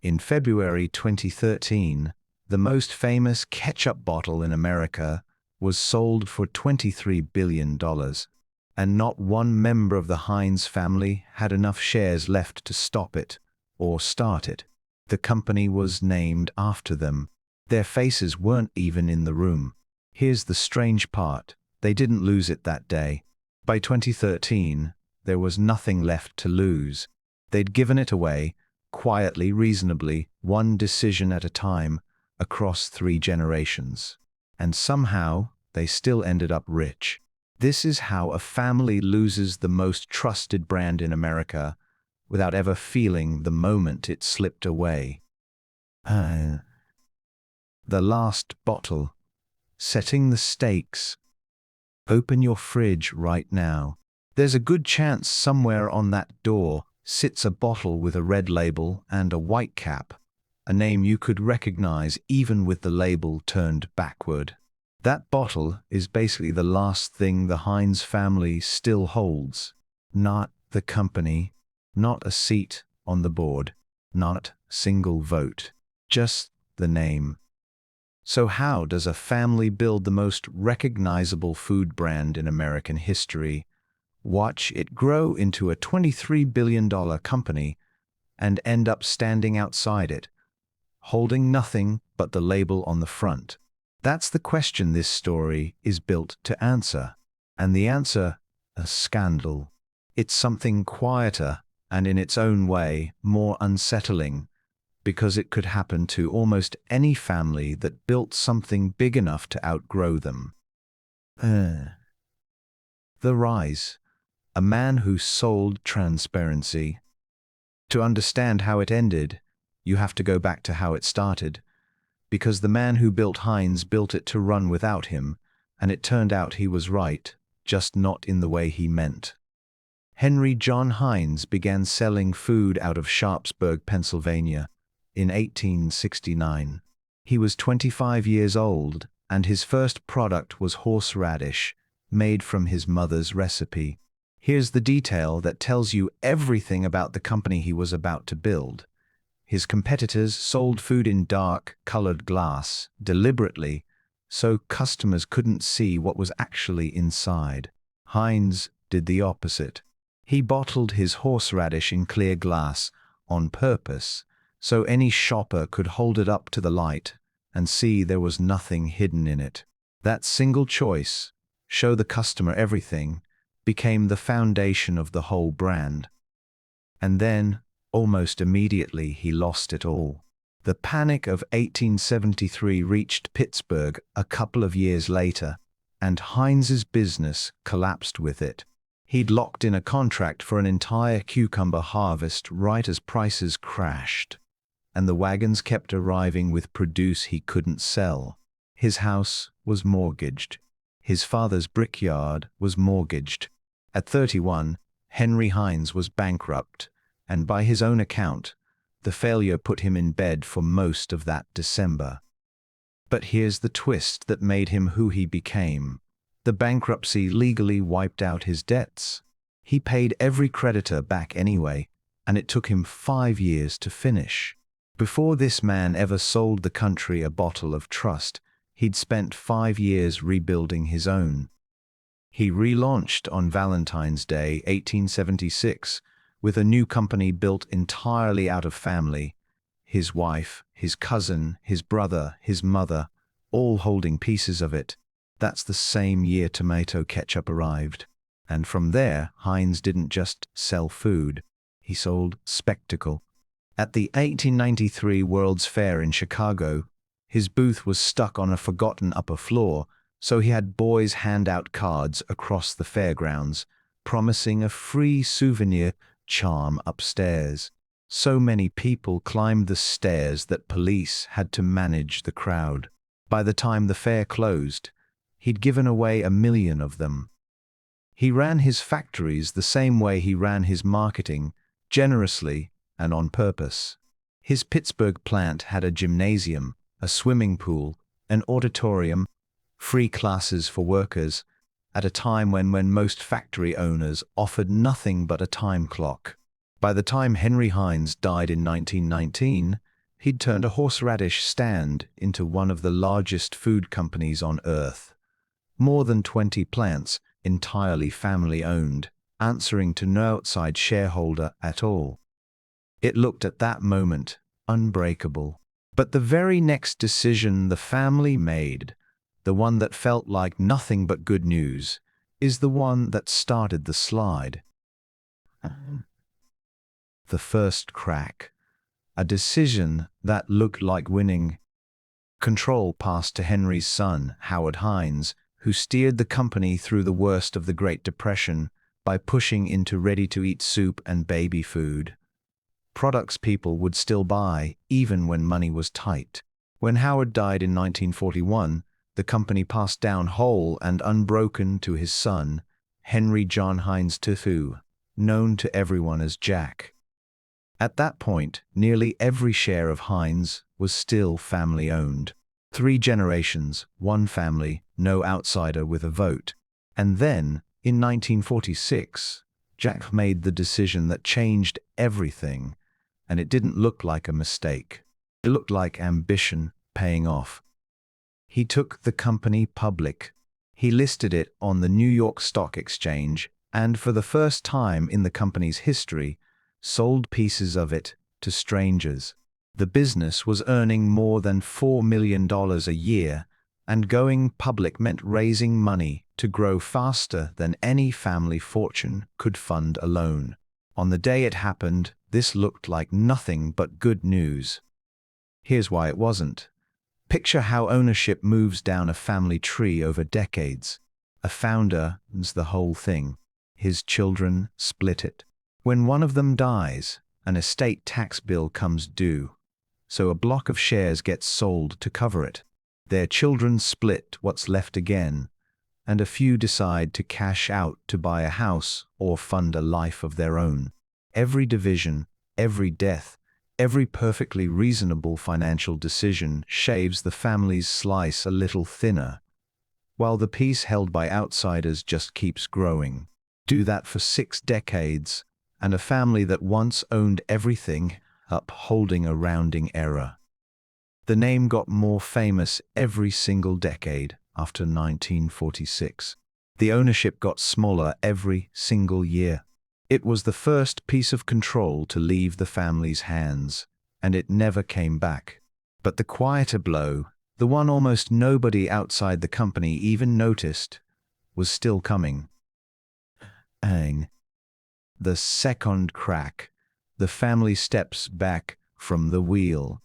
In February 2013, the most famous ketchup bottle in America was sold for $23 billion, and not one member of the Heinz family had enough shares left to stop it or start it. The company was named after them. Their faces weren't even in the room. Here's the strange part. They didn't lose it that day. By 2013, there was nothing left to lose. They'd given it away, quietly, reasonably, one decision at a time, across 3 generations. And somehow, they still ended up rich. This is how a family loses the most trusted brand in America without ever feeling the moment it slipped away. The last bottle. Setting the stakes. Open your fridge right now. There's a good chance somewhere on that door sits a bottle with a red label and a white cap, a name you could recognize even with the label turned backward. That bottle is basically the last thing the Heinz family still holds. Not the company, not a seat on the board, not a single vote, just the name. So how does a family build the most recognizable food brand in American history, watch it grow into a $23 billion company, and end up standing outside it, holding nothing but the label on the front? That's the question this story is built to answer. And the answer, a scandal. It's something quieter and in its own way more unsettling, because it could happen to almost any family that built something big enough to outgrow them. The Rise. A man who sold transparency. To understand how it ended, you have to go back to how it started, because the man who built Heinz built it to run without him, and it turned out he was right, just not in the way he meant. Henry John Heinz began selling food out of Sharpsburg, Pennsylvania, in 1869. He was 25 years old, and his first product was horseradish, made from his mother's recipe. Here's the detail that tells you everything about the company he was about to build. His competitors sold food in dark, colored glass, deliberately, so customers couldn't see what was actually inside. Heinz did the opposite. He bottled his horseradish in clear glass on purpose, so any shopper could hold it up to the light and see there was nothing hidden in it. That single choice, show the customer everything, became the foundation of the whole brand. And then, almost immediately, he lost it all. The Panic of 1873 reached Pittsburgh a couple of years later, and Heinz's business collapsed with it. He'd locked in a contract for an entire cucumber harvest right as prices crashed, and the wagons kept arriving with produce he couldn't sell. His house was mortgaged. His father's brickyard was mortgaged. At 31, Henry Heinz was bankrupt, and by his own account, the failure put him in bed for most of that December. But here's the twist that made him who he became. The bankruptcy legally wiped out his debts. He paid every creditor back anyway, and it took him 5 years to finish. Before this man ever sold the country a bottle of trust, he'd spent 5 years rebuilding his own. He relaunched on Valentine's Day, 1876, with a new company built entirely out of family. His wife, his cousin, his brother, his mother, all holding pieces of it. That's the same year tomato ketchup arrived. And from there, Heinz didn't just sell food. He sold spectacle. At the 1893 World's Fair in Chicago, his booth was stuck on a forgotten upper floor, so he had boys hand out cards across the fairgrounds, promising a free souvenir charm upstairs. So many people climbed the stairs that police had to manage the crowd. By the time the fair closed, he'd given away 1 million of them. He ran his factories the same way he ran his marketing, generously and on purpose. His Pittsburgh plant had a gymnasium, a swimming pool, an auditorium, free classes for workers, at a time when most factory owners offered nothing but a time clock. By the time Henry Heinz died in 1919, He'd turned a horseradish stand into one of the largest food companies on earth. More than 20 plants, entirely family-owned, answering to no outside shareholder at all. It looked at that moment unbreakable. But the very next decision the family made, the one that felt like nothing but good news, is the one that started the slide. The first crack. A decision that looked like winning. Control passed to Henry's son, Howard Heinz, who steered the company through the worst of the Great Depression by pushing into ready-to-eat soup and baby food. Products people would still buy, even when money was tight. When Howard died in 1941, the company passed down whole and unbroken to his son, Henry John Heinz II, known to everyone as Jack. At that point, nearly every share of Heinz was still family-owned. 3 generations, one family, no outsider with a vote. And then, in 1946, Jack made the decision that changed everything, and it didn't look like a mistake. It looked like ambition paying off. He took the company public. He listed it on the New York Stock Exchange, and for the first time in the company's history, sold pieces of it to strangers. The business was earning more than $4 million a year, and going public meant raising money to grow faster than any family fortune could fund alone. On the day it happened, this looked like nothing but good news. Here's why it wasn't. Picture how ownership moves down a family tree over decades. A founder owns the whole thing. His children split it. When one of them dies, an estate tax bill comes due, so a block of shares gets sold to cover it. Their children split what's left again, and a few decide to cash out to buy a house or fund a life of their own. Every division, every death, every perfectly reasonable financial decision shaves the family's slice a little thinner, while the piece held by outsiders just keeps growing. Do that for 6 decades, and a family that once owned everything upholding a rounding error. The name got more famous every single decade after 1946. The ownership got smaller every single year. It was the first piece of control to leave the family's hands, and it never came back. But the quieter blow, the one almost nobody outside the company even noticed, was still coming. The second crack. The family steps back from the wheel.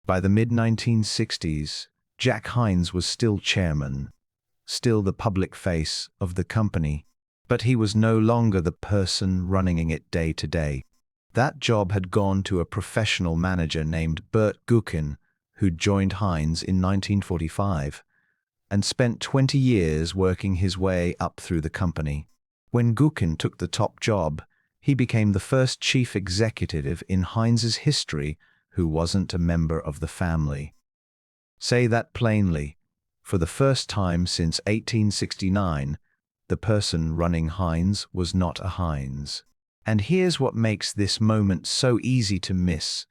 By the mid-1960s, Jack Heinz was still chairman, still the public face of the company, but he was no longer the person running it day to day. That job had gone to a professional manager named Bert Gucken, who joined Heinz in 1945 and spent 20 years working his way up through the company. When Gucken took the top job, he became the first chief executive in Heinz's history who wasn't a member of the family. Say that plainly. For the first time since 1869, the person running Heinz was not a Heinz. And here's what makes this moment so easy to miss.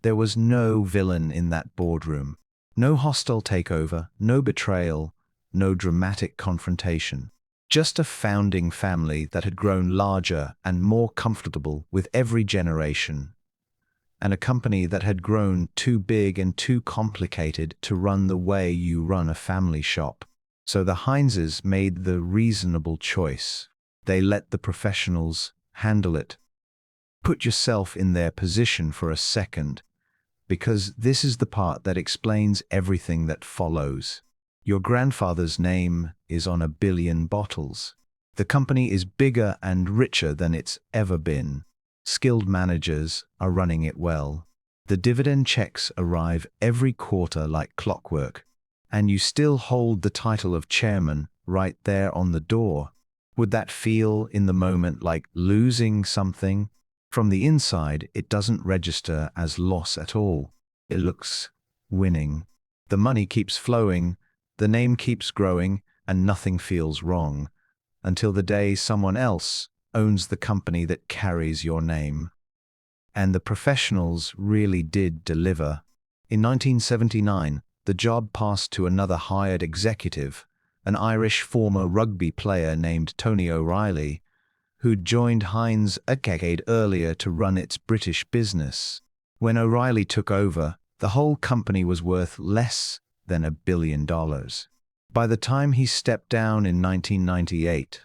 There was no villain in that boardroom. No hostile takeover, no betrayal, no dramatic confrontation. Just a founding family that had grown larger and more comfortable with every generation. And a company that had grown too big and too complicated to run the way you run a family shop. So the Heinzes made the reasonable choice. They let the professionals handle it. Put yourself in their position for a second, because this is the part that explains everything that follows. Your grandfather's name is on 1 billion bottles. The company is bigger and richer than it's ever been. Skilled managers are running it well. The dividend checks arrive every quarter like clockwork, and you still hold the title of chairman right there on the door. Would that feel in the moment like losing something? From the inside, it doesn't register as loss at all. It looks winning. The money keeps flowing, the name keeps growing, and nothing feels wrong, until the day someone else owns the company that carries your name. And the professionals really did deliver. In 1979, the job passed to another hired executive, an Irish former rugby player named Tony O'Reilly, who'd joined Heinz a decade earlier to run its British business. When O'Reilly took over, the whole company was worth less than $1 billion. By the time he stepped down in 1998,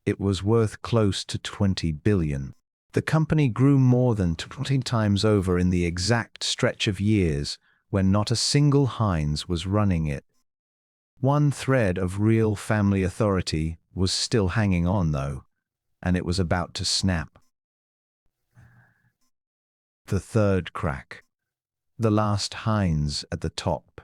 it was worth close to $20 billion. The company grew more than 20 times over in the exact stretch of years when not a single Heinz was running it. One thread of real family authority was still hanging on, though, and it was about to snap. The third crack. The last Heinz at the top.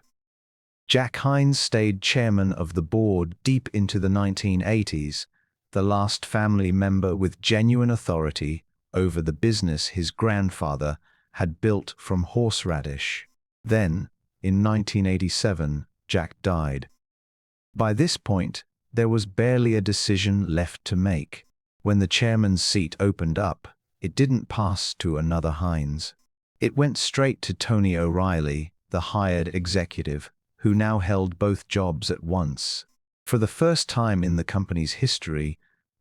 Jack Heinz stayed chairman of the board deep into the 1980s, the last family member with genuine authority over the business his grandfather had built from horseradish. Then, in 1987, Jack died. By this point, there was barely a decision left to make. When the chairman's seat opened up, it didn't pass to another Heinz. It went straight to Tony O'Reilly, the hired executive, who now held both jobs at once. For the first time in the company's history,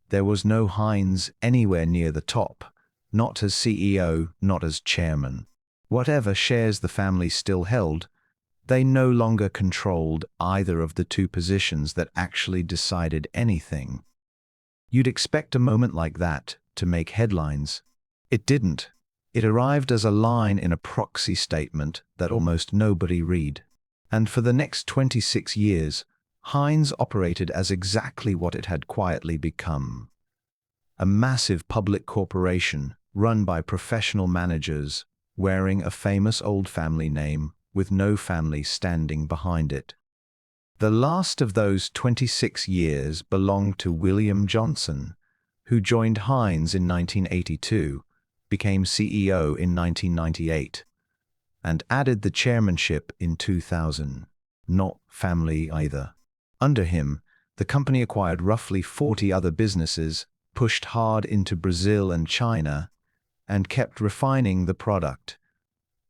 there was no Heinz anywhere near the top, not as CEO, not as chairman. Whatever shares the family still held, they no longer controlled either of the two positions that actually decided anything. You'd expect a moment like that to make headlines. It didn't. It arrived as a line in a proxy statement that almost nobody read. And for the next 26 years, Heinz operated as exactly what it had quietly become. A massive public corporation run by professional managers wearing a famous old family name with no family standing behind it. The last of those 26 years belonged to William Johnson, who joined Heinz in 1982, became CEO in 1998, and added the chairmanship in 2000. Not family either. Under him, the company acquired roughly 40 other businesses, pushed hard into Brazil and China, and kept refining the product,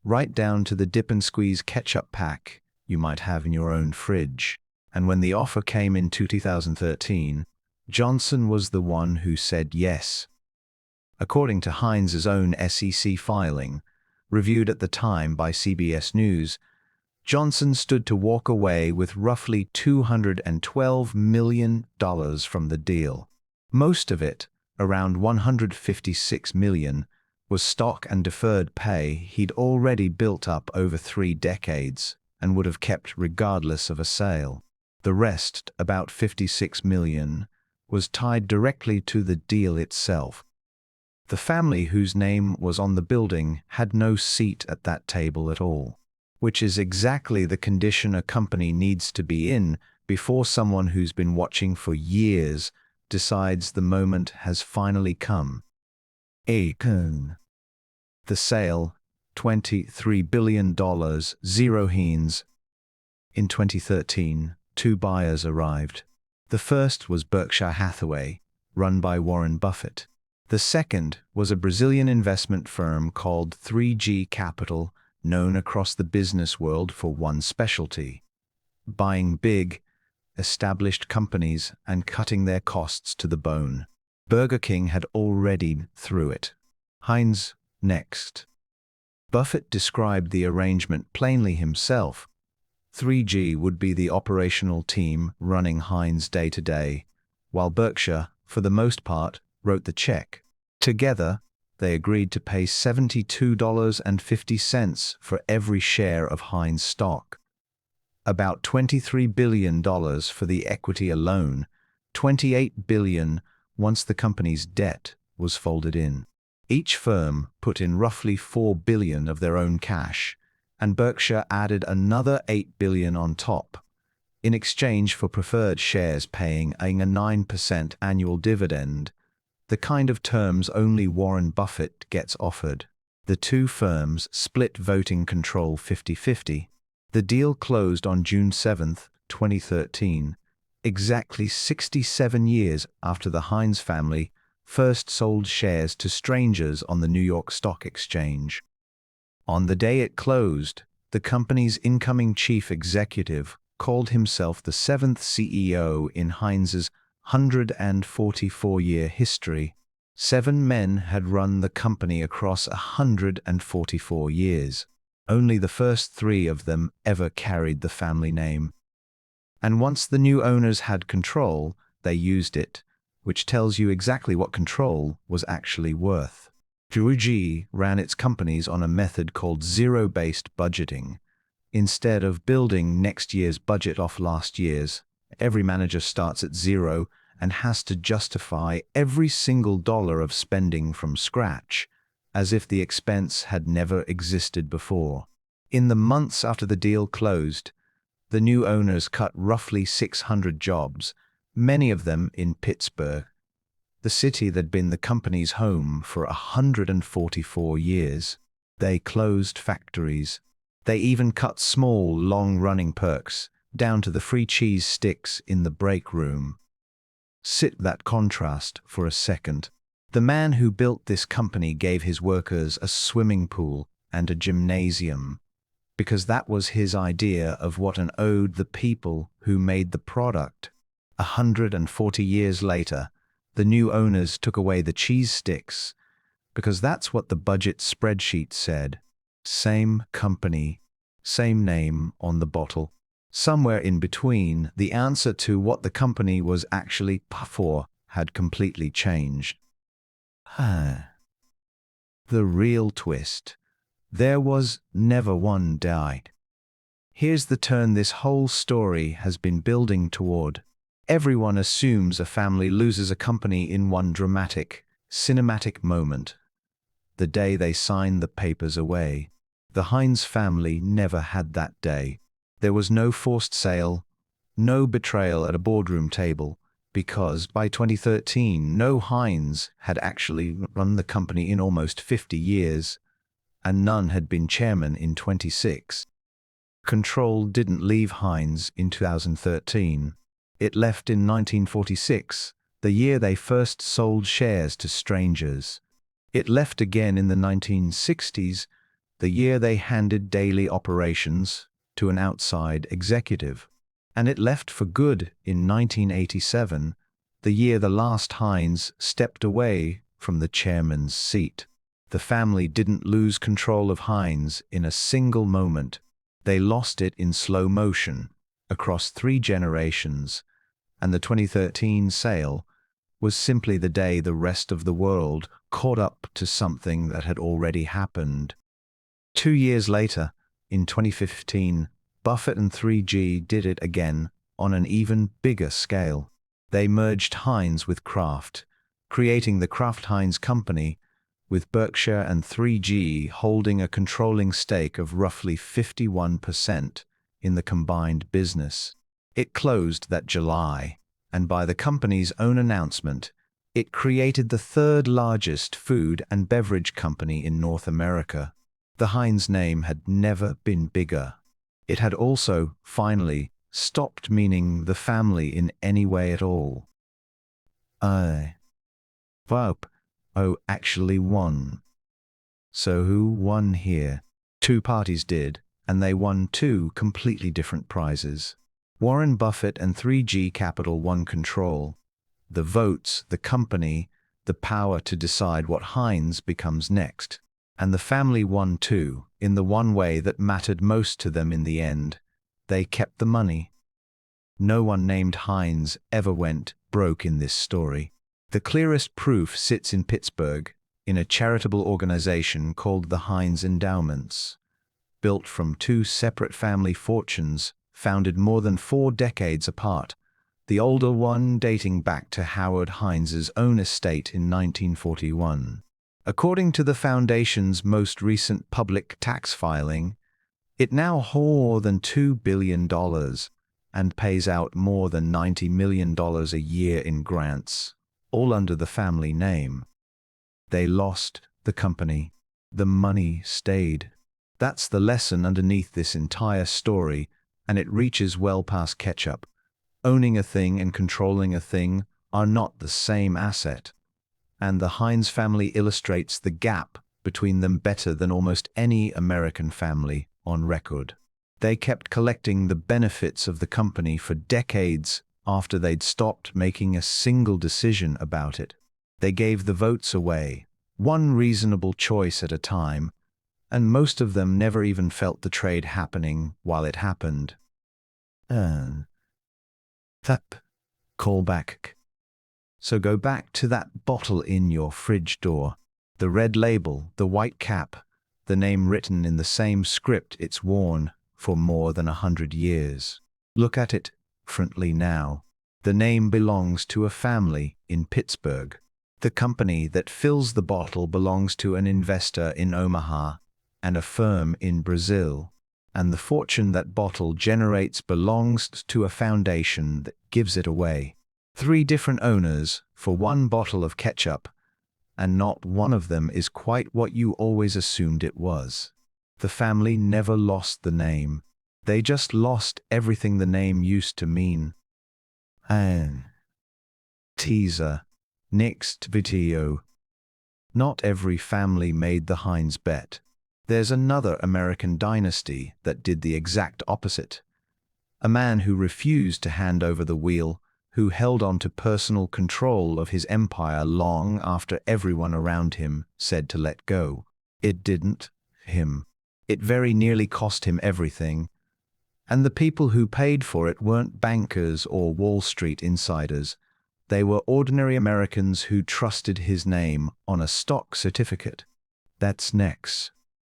right down to the dip and squeeze ketchup pack you might have in your own fridge. And when the offer came in 2013, Johnson was the one who said yes. According to Heinz's own SEC filing, reviewed at the time by CBS News, Johnson stood to walk away with roughly $212 million from the deal. Most of it, around $156 million, was stock and deferred pay he'd already built up over 3 decades and would have kept regardless of a sale. The rest, about $56 million, was tied directly to the deal itself. The family whose name was on the building had no seat at that table at all, which is exactly the condition a company needs to be in before someone who's been watching for years decides the moment has finally come. The sale, $23 billion, 0 Heinz. In 2013, 2 buyers arrived. The first was Berkshire Hathaway, run by Warren Buffett. The second was a Brazilian investment firm called 3G Capital, known across the business world for one specialty: buying big, established companies and cutting their costs to the bone. Burger King had already through it. Heinz next. Buffett described the arrangement plainly himself. 3G would be the operational team running Heinz day to day, while Berkshire, for the most part, wrote the check. Together, they agreed to pay $72.50 for every share of Heinz stock. About $23 billion for the equity alone, $28 billion once the company's debt was folded in. Each firm put in roughly $4 billion of their own cash, and Berkshire added another $8 billion on top, in exchange for preferred shares paying a 9% annual dividend, the kind of terms only Warren Buffett gets offered. The two firms split voting control 50-50. The deal closed on June 7, 2013, exactly 67 years after the Heinz family first sold shares to strangers on the New York Stock Exchange. On the day it closed, the company's incoming chief executive called himself the seventh CEO in Heinz's 144-year history. 7 men had run the company across 144 years. Only the first 3 of them ever carried the family name. And once the new owners had control, they used it, which tells you exactly what control was actually worth. G ran its companies on a method called zero-based budgeting. Instead of building next year's budget off last year's, every manager starts at 0 and has to justify every single dollar of spending from scratch, as if the expense had never existed before. In the months after the deal closed, the new owners cut roughly 600 jobs, many of them in Pittsburgh, the city that had been the company's home for 144 years. They closed factories. They even cut small, long-running perks, down to the free cheese sticks in the break room. Sit that contrast for a second. The man who built this company gave his workers a swimming pool and a gymnasium, because that was his idea of what an owed the people who made the product. 140 years later, the new owners took away the cheese sticks, because that's what the budget spreadsheet said. Same company, same name on the bottle. Somewhere in between, the answer to what the company was actually for had completely changed. The real twist. There was never one died. Here's the turn this whole story has been building toward. Everyone assumes a family loses a company in one dramatic, cinematic moment. The day they sign the papers away. The Heinz family never had that day. There was no forced sale, no betrayal at a boardroom table, because by 2013, no Heinz had actually run the company in almost 50 years, and none had been chairman in 26. Control didn't leave Heinz in 2013. It left in 1946, the year they first sold shares to strangers. It left again in the 1960s, the year they handed daily operations to an outside executive. And it left for good in 1987, the year the last Heinz stepped away from the chairman's seat. The family didn't lose control of Heinz in a single moment. They lost it in slow motion, across 3 generations, and the 2013 sale was simply the day the rest of the world caught up to something that had already happened. 2 years later, in 2015, Buffett and 3G did it again on an even bigger scale. They merged Heinz with Kraft, creating the Kraft Heinz company, with Berkshire and 3G holding a controlling stake of roughly 51% in the combined business. It closed that July, and by the company's own announcement, it created the 3rd largest food and beverage company in North America. The Heinz name had never been bigger. It had also, finally, stopped meaning the family in any way at all. Actually won. So who won here? 2 parties did, and they won 2 completely different prizes. Warren Buffett and 3G Capital won control. The votes, the company, the power to decide what Heinz becomes next. And the family won too, in the one way that mattered most to them in the end. They kept the money. No one named Heinz ever went broke in this story. The clearest proof sits in Pittsburgh, in a charitable organization called the Heinz Endowments. Built from 2 separate family fortunes, founded more than 4 decades apart, the older one dating back to Howard Heinz's own estate in 1941. According to the foundation's most recent public tax filing, it now holds more than $2 billion and pays out more than $90 million a year in grants, all under the family name. They lost the company. The money stayed. That's the lesson underneath this entire story, and it reaches well past ketchup. Owning a thing and controlling a thing are not the same asset. and the Heinz family illustrates the gap between them better than almost any American family on record. They kept collecting the benefits of the company for decades after they'd stopped making a single decision about it. They gave the votes away, one reasonable choice at a time, and most of them never even felt the trade happening while it happened. Callback. So go back to that bottle in your fridge door. The red label, the white cap, the name written in the same script it's worn for more than 100 years. Look at it differently now. The name belongs to a family in Pittsburgh. The company that fills the bottle belongs to an investor in Omaha and a firm in Brazil. And the fortune that bottle generates belongs to a foundation that gives it away. 3 different owners for one bottle of ketchup, and not one of them is quite what you always assumed it was. The family never lost the name. They just lost everything the name used to mean. Teaser. Next video. Not every family made the Heinz bet. There's another American dynasty that did the exact opposite. A man who refused to hand over the wheel, who held on to personal control of his empire long after everyone around him said to let go. It didn't him. It very nearly cost him everything. And the people who paid for it weren't bankers or Wall Street insiders. They were ordinary Americans who trusted his name on a stock certificate. That's next.